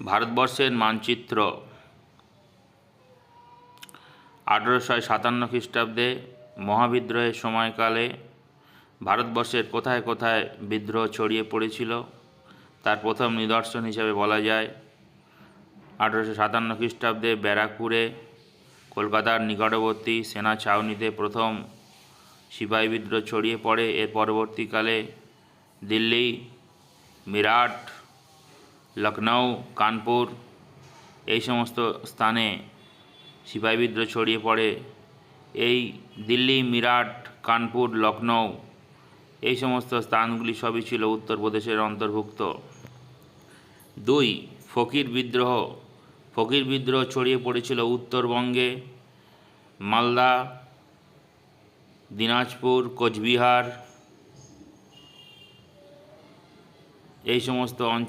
ভারতবর্ষের মানচিত্র 1857 খ্রিস্টাব্দে মহাবিদ্রোহের সময়কালে ভারতবর্ষের কোথায় কোথায় বিদ্রোহ ছড়িয়ে পড়েছিল তার প্রথম নিদর্শন হিসেবে বলা যায় 1857 খ্রিস্টাব্দে ব্যারাকপুরে কলকাতার নিকটবর্তী সেনা ছাউনিতে প্রথম সিপাহী বিদ্রোহ ছড়িয়ে পড়ে। এর পরবর্তীকালে দিল্লি, মিরাট, লখনউ, কানপুর এই সমস্ত স্থানে সিপাহী বিদ্রোহ ছড়িয়ে পড়ে। এই দিল্লি, মিরাট, কানপুর, লখনউ এই সমস্ত স্থানগুলি সবই ছিল উত্তরপ্রদেশের অন্তর্ভুক্ত। 2. ফকির বিদ্রোহ। ফকির বিদ্রোহ ছড়িয়ে পড়েছিল উত্তরবঙ্গে, মালদা, দিনাজপুর, কোচবিহার এই সমস্ত অঞ্চল